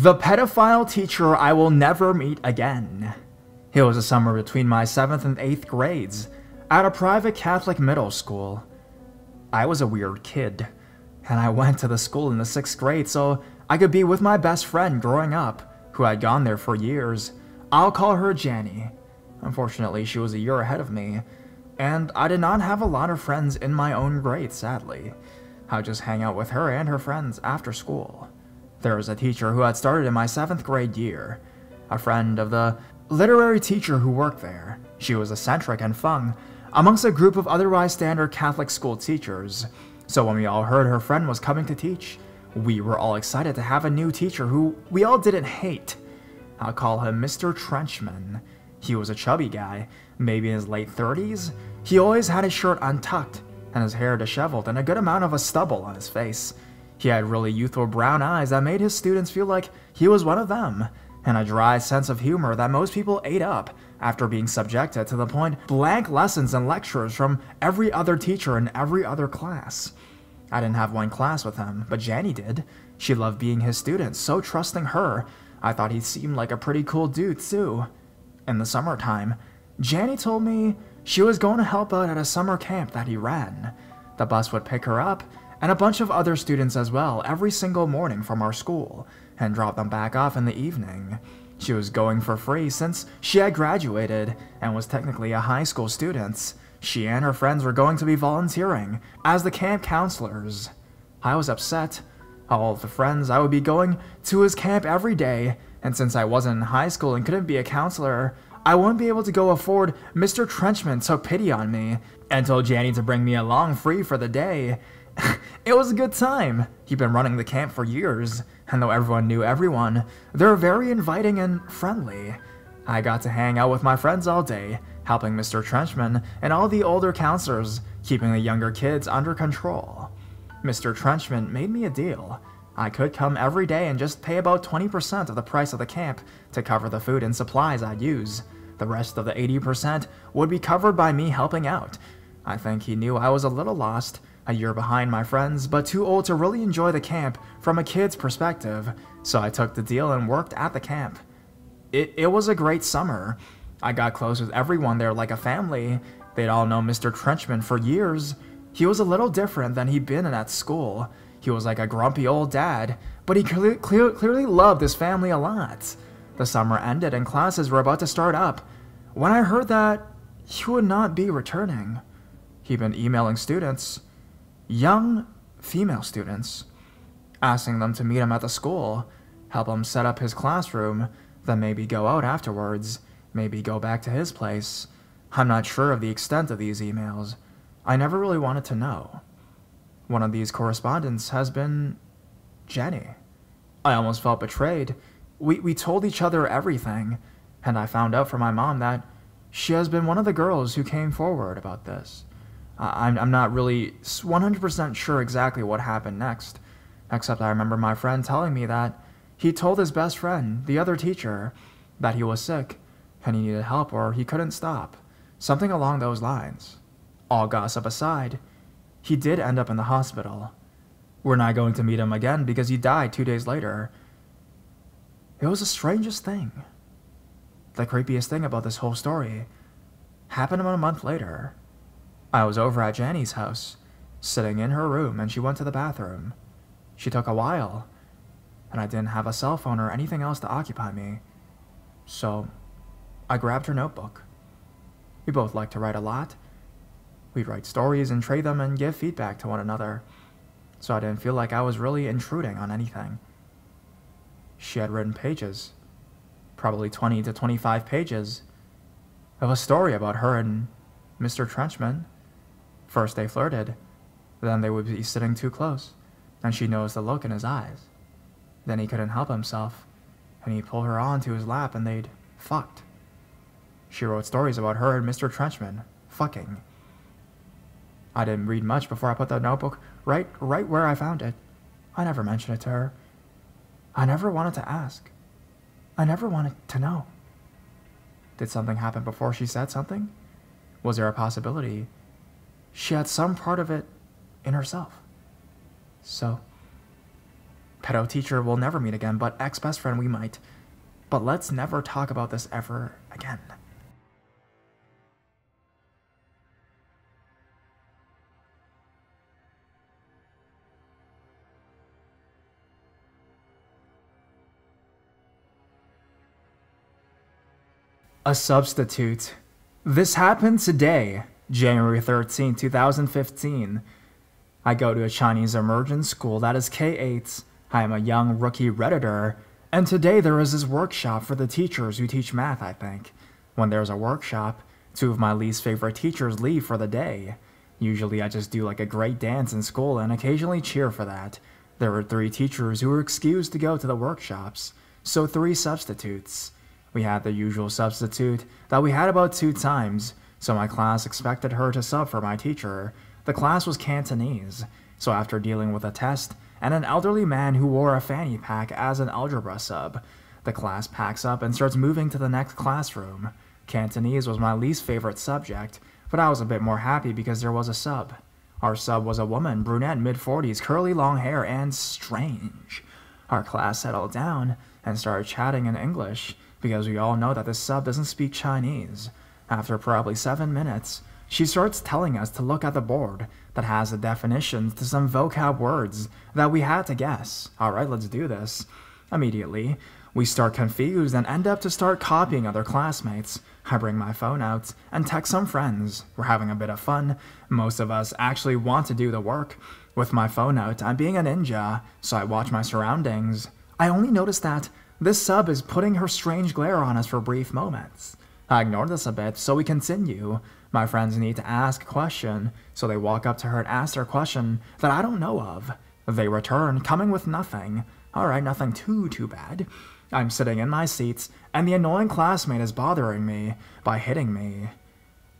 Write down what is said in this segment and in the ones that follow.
The pedophile teacher I will never meet again. It was a summer between my 7th and 8th grades at a private Catholic middle school. I was a weird kid, and I went to the school in the 6th grade so I could be with my best friend growing up, who had gone there for years. I'll call her Janny. Unfortunately, she was a year ahead of me, and I did not have a lot of friends in my own grade, sadly. I would just hang out with her and her friends after school. There was a teacher who had started in my 7th grade year, a friend of the literary teacher who worked there. She was eccentric and fun, amongst a group of otherwise standard Catholic school teachers. So when we all heard her friend was coming to teach, we were all excited to have a new teacher who we all didn't hate. I'll call him Mr. Trenchman. He was a chubby guy, maybe in his late 30s. He always had his shirt untucked and his hair disheveled and a good amount of a stubble on his face. He had really youthful brown eyes that made his students feel like he was one of them, and a dry sense of humor that most people ate up after being subjected to the point blank lessons and lectures from every other teacher in every other class. I didn't have one class with him, but Janny did. She loved being his student, so trusting her, I thought he seemed like a pretty cool dude too. In the summertime, Janny told me she was going to help out at a summer camp that he ran. The bus would pick her up, and a bunch of other students as well, every single morning from our school, and drop them back off in the evening. She was going for free since she had graduated and was technically a high school student. She and her friends were going to be volunteering as the camp counselors. I was upset. All of the friends I would be going to his camp every day, and since I wasn't in high school and couldn't be a counselor, I wouldn't be able to go afford. Mr. Trenchman took pity on me and told Janny to bring me along free for the day. It was a good time. He'd been running the camp for years, and though everyone knew everyone, they were very inviting and friendly. I got to hang out with my friends all day, helping Mr. Trenchman and all the older counselors, keeping the younger kids under control. Mr. Trenchman made me a deal. I could come every day and just pay about 20% of the price of the camp to cover the food and supplies I'd use. The rest of the 80% would be covered by me helping out. I think he knew I was a little lost, a year behind my friends, but too old to really enjoy the camp from a kid's perspective, so I took the deal and worked at the camp. It was a great summer. I got close with everyone there like a family. They'd all known Mr. Trenchman for years. He was a little different than he'd been at school. He was like a grumpy old dad, but he clearly loved his family a lot. The summer ended and classes were about to start up when I heard that he would not be returning. He'd been emailing students, young female students, asking them to meet him at the school, help him set up his classroom, then maybe go out afterwards, maybe go back to his place. I'm not sure of the extent of these emails. I never really wanted to know. One of these correspondents has been Janny. I almost felt betrayed. We told each other everything, and I found out from my mom that she has been one of the girls who came forward about this. I'm not really 100% sure exactly what happened next, except I remember my friend telling me that he told his best friend, the other teacher, that he was sick and he needed help or he couldn't stop. Something along those lines. All gossip aside, he did end up in the hospital. We're not going to meet him again because he died 2 days later. It was the strangest thing. The creepiest thing about this whole story happened about a month later. I was over at Janny's house, sitting in her room, and she went to the bathroom. She took a while, and I didn't have a cell phone or anything else to occupy me, so I grabbed her notebook. We both liked to write a lot. We'd write stories and trade them and give feedback to one another, so I didn't feel like I was really intruding on anything. She had written pages, probably 20 to 25 pages, of a story about her and Mr. Trenchman. First they flirted, then they would be sitting too close, and she noticed the look in his eyes. Then he couldn't help himself, and he'd pull her onto his lap and they'd fucked. She wrote stories about her and Mr. Trenchman fucking. I didn't read much before I put the notebook right where I found it. I never mentioned it to her. I never wanted to ask. I never wanted to know. Did something happen before she said something? Was there a possibility she had some part of it in herself? So, Pedo teacher will never meet again, but ex-best friend we might. But let's never talk about this ever again. A substitute. This happened today, January 13, 2015. I go to a Chinese immersion school that is K-8. I am a young rookie Redditor, and today there is this workshop for the teachers who teach math, I think. When there's a workshop, two of my least favorite teachers leave for the day. Usually I just do like a great dance in school and occasionally cheer for that. There were 3 teachers who were excused to go to the workshops, so 3 substitutes. We had the usual substitute that we had about 2 times, so my class expected her to sub for my teacher. The class was Cantonese, so after dealing with a test and an elderly man who wore a fanny pack as an algebra sub, the class packs up and starts moving to the next classroom. Cantonese was my least favorite subject, but I was a bit more happy because there was a sub. Our sub was a woman, brunette, mid-40s, curly long hair, and strange. Our class settled down and started chatting in English, because we all know that this sub doesn't speak Chinese. After probably 7 minutes, she starts telling us to look at the board that has the definitions to some vocab words that we had to guess. Alright, let's do this. Immediately, we start confused and end up to start copying other classmates. I bring my phone out and text some friends. We're having a bit of fun. Most of us actually want to do the work. With my phone out, I'm being a ninja, so I watch my surroundings. I only notice that this sub is putting her strange glare on us for brief moments. I ignore this a bit, so we continue. My friends need to ask a question, so they walk up to her and ask their question that I don't know of. They return, coming with nothing. Alright, nothing too bad. I'm sitting in my seats, and the annoying classmate is bothering me by hitting me.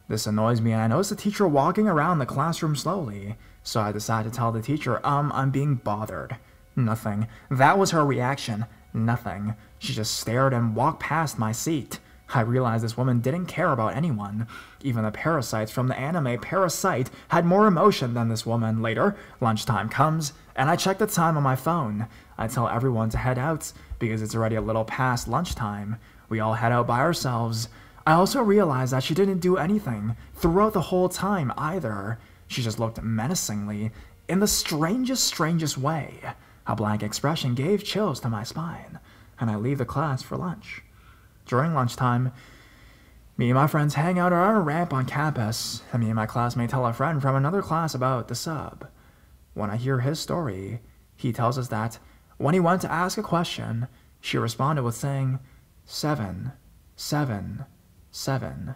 This annoys me, and I notice the teacher walking around the classroom slowly, so I decide to tell the teacher, I'm being bothered. Nothing. That was her reaction. Nothing. She just stared and walked past my seat. I realized this woman didn't care about anyone. Even the parasites from the anime Parasite had more emotion than this woman. Later, lunchtime comes, and I check the time on my phone. I tell everyone to head out, because it's already a little past lunchtime. We all head out by ourselves. I also realized that she didn't do anything throughout the whole time either. She just looked menacingly, in the strangest way. A blank expression gave chills to my spine, and I leave the class for lunch. During lunchtime, me and my friends hang out on our ramp on campus, and me and my classmate tell a friend from another class about the sub. When I hear his story, he tells us that when he went to ask a question, she responded with saying, 7, 7, 7.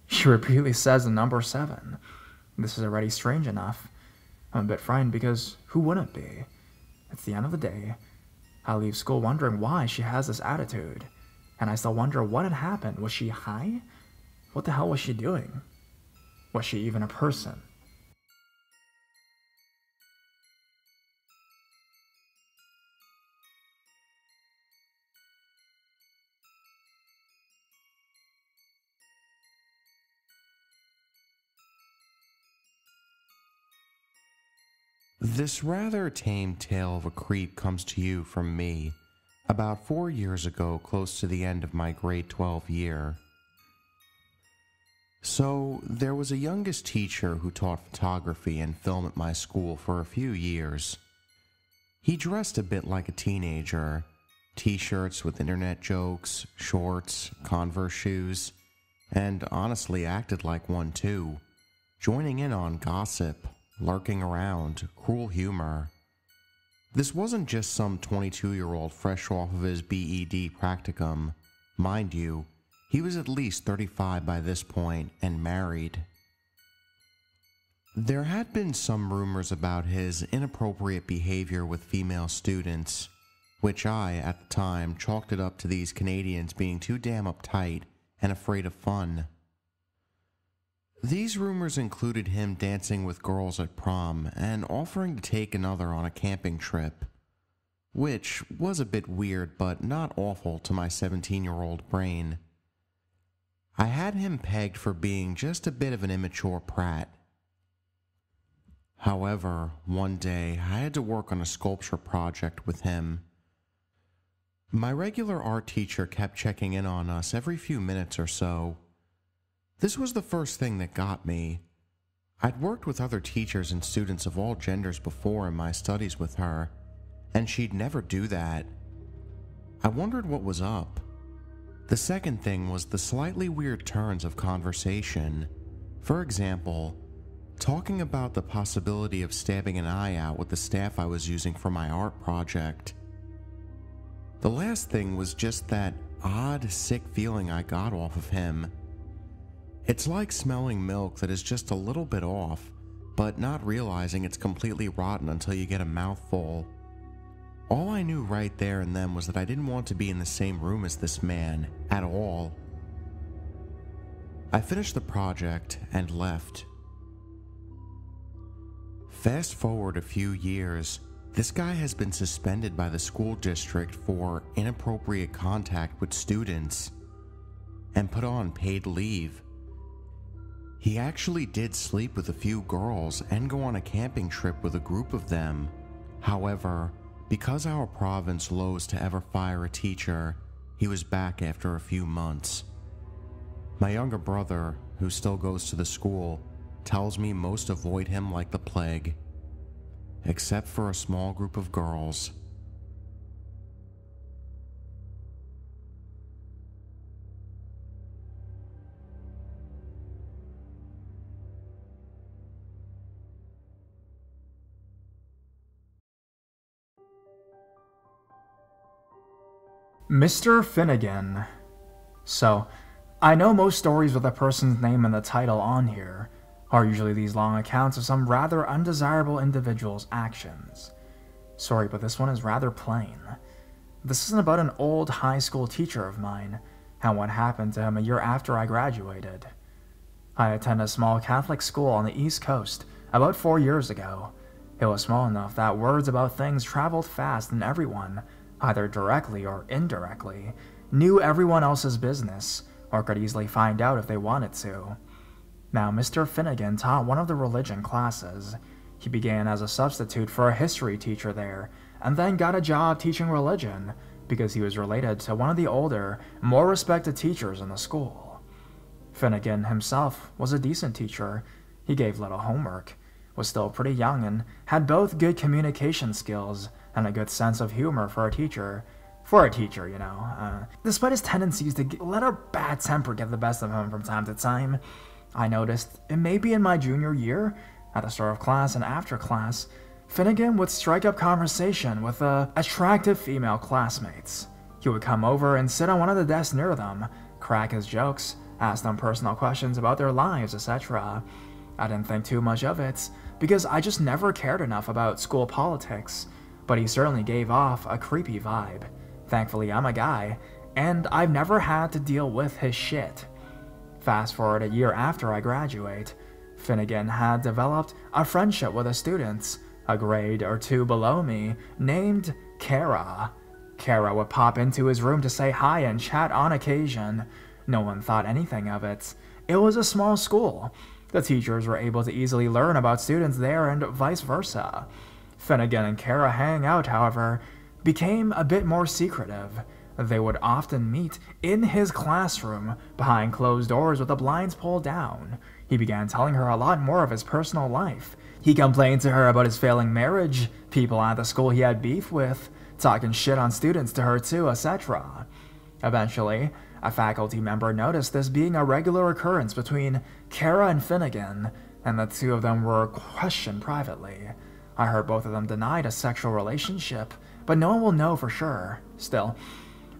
She repeatedly says the number 7. This is already strange enough. I'm a bit frightened because who wouldn't be? It's the end of the day. I leave school wondering why she has this attitude. And I still wonder what had happened. Was she high? What the hell was she doing? Was she even a person? This rather tame tale of a creep comes to you from me about 4 years ago, close to the end of my grade 12 year. So, there was a youngest teacher who taught photography and film at my school for a few years. He dressed a bit like a teenager, t-shirts with internet jokes, shorts, Converse shoes, and honestly acted like one too, joining in on gossip, lurking around, cruel humor. This wasn't just some 22-year-old fresh off of his BED practicum. Mind you, he was at least 35 by this point and married. There had been some rumors about his inappropriate behavior with female students, which I, at the time, chalked it up to these Canadians being too damn uptight and afraid of fun. These rumors included him dancing with girls at prom and offering to take another on a camping trip, which was a bit weird but not awful to my 17-year-old brain. I had him pegged for being just a bit of an immature prat. However, one day I had to work on a sculpture project with him. My regular art teacher kept checking in on us every few minutes or so. This was the first thing that got me. I'd worked with other teachers and students of all genders before in my studies with her, and she'd never do that. I wondered what was up. The second thing was the slightly weird turns of conversation. For example, talking about the possibility of stabbing an eye out with the staff I was using for my art project. The last thing was just that odd, sick feeling I got off of him. It's like smelling milk that is just a little bit off, but not realizing it's completely rotten until you get a mouthful. All I knew right there and then was that I didn't want to be in the same room as this man, at all. I finished the project and left. Fast forward a few years, this guy has been suspended by the school district for inappropriate contact with students and put on paid leave. He actually did sleep with a few girls and go on a camping trip with a group of them. However, because our province loathes to ever fire a teacher, he was back after a few months. My younger brother, who still goes to the school, tells me most avoid him like the plague, except for a small group of girls. Mr. Finnegan. So, I know most stories with a person's name and the title on here are usually these long accounts of some rather undesirable individual's actions. Sorry, but this one is rather plain. This isn't about an old high school teacher of mine and what happened to him a year after I graduated. I attended a small Catholic school on the East Coast about 4 years ago. It was small enough that words about things traveled fast and everyone, either directly or indirectly, knew everyone else's business or could easily find out if they wanted to. Now, Mr. Finnegan taught one of the religion classes. He began as a substitute for a history teacher there, and then got a job teaching religion because he was related to one of the older, more respected teachers in the school. Finnegan himself was a decent teacher. He gave little homework, was still pretty young, and had both good communication skills and a good sense of humor for a teacher. Despite his tendencies to let a bad temper get the best of him from time to time, I noticed it may be in my junior year, at the start of class and after class, Finnegan would strike up conversation with attractive female classmates. He would come over and sit on one of the desks near them, crack his jokes, ask them personal questions about their lives, etc. I didn't think too much of it, because I just never cared enough about school politics, but he certainly gave off a creepy vibe. Thankfully, I'm a guy, and I've never had to deal with his shit. Fast forward a year after I graduate, Finnegan had developed a friendship with a student, a grade or two below me, named Kara. Kara would pop into his room to say hi and chat on occasion. No one thought anything of it. It was a small school. The teachers were able to easily learn about students there and vice versa. Finnegan and Kara hang out, however, became a bit more secretive. They would often meet in his classroom, behind closed doors with the blinds pulled down. He began telling her a lot more of his personal life. He complained to her about his failing marriage, people at the school he had beef with, talking shit on students to her too, etc. Eventually, a faculty member noticed this being a regular occurrence between Kara and Finnegan, and the two of them were questioned privately. I heard both of them denied a sexual relationship, but no one will know for sure. Still,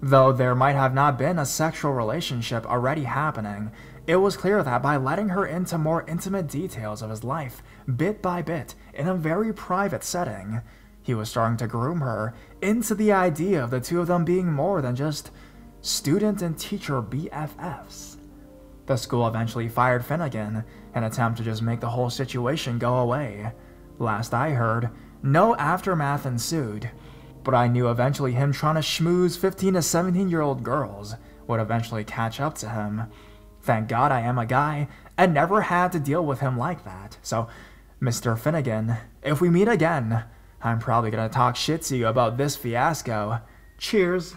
though there might have not been a sexual relationship already happening, it was clear that by letting her into more intimate details of his life, bit by bit, in a very private setting, he was starting to groom her into the idea of the two of them being more than just student and teacher BFFs. The school eventually fired Finnegan in an attempt to just make the whole situation go away. Last I heard, no aftermath ensued, but I knew eventually him trying to schmooze 15 to 17-year-old girls would eventually catch up to him. Thank God I am a guy and never had to deal with him like that. So Mr. Finnegan, if we meet again, I'm probably gonna talk shit to you about this fiasco. Cheers.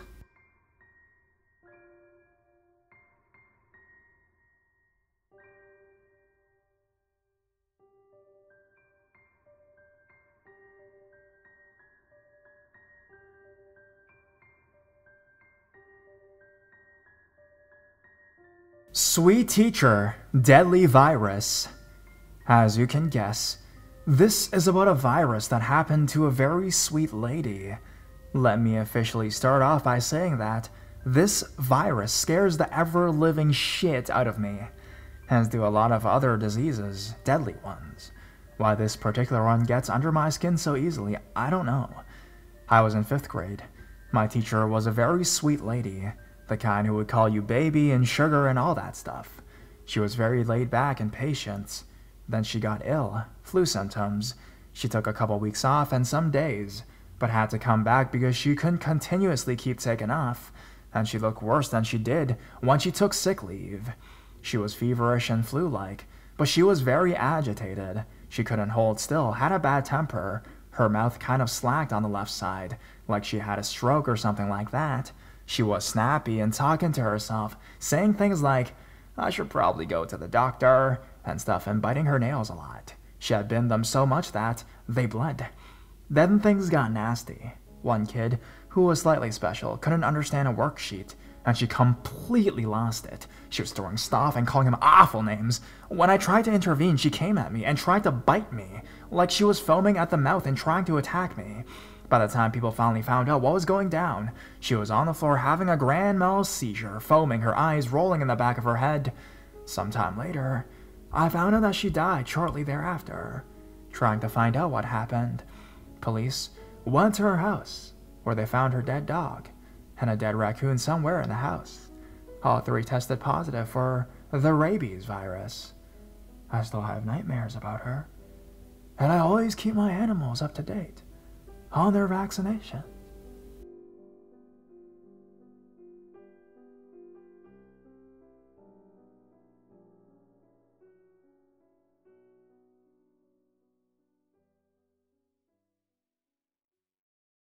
Sweet teacher, deadly virus. As you can guess, this is about a virus that happened to a very sweet lady. Let me officially start off by saying that this virus scares the ever-living shit out of me, as do a lot of other diseases, deadly ones. Why this particular one gets under my skin so easily, I don't know. I was in 5th grade. My teacher was a very sweet lady, the kind who would call you baby and sugar and all that stuff. She was very laid back and patient. Then she got ill, flu symptoms. She took a couple weeks off and some days, but had to come back because she couldn't continuously keep taking off, and she looked worse than she did when she took sick leave. She was feverish and flu-like, but she was very agitated. She couldn't hold still, had a bad temper. Her mouth kind of slacked on the left side, like she had a stroke or something like that. She was snappy and talking to herself, saying things like, I should probably go to the doctor, and stuff, and biting her nails a lot. She had bitten them so much that they bled. Then things got nasty. One kid, who was slightly special, couldn't understand a worksheet, and she completely lost it. She was throwing stuff and calling him awful names. When I tried to intervene, she came at me and tried to bite me, like she was foaming at the mouth and trying to attack me. By the time people finally found out what was going down, she was on the floor having a grand mal seizure, foaming, her eyes rolling in the back of her head. Sometime later, I found out that she died shortly thereafter. Trying to find out what happened, police went to her house, where they found her dead dog and a dead raccoon somewhere in the house. All 3 tested positive for the rabies virus. I still have nightmares about her, and I always keep my animals up to date on their vaccinations.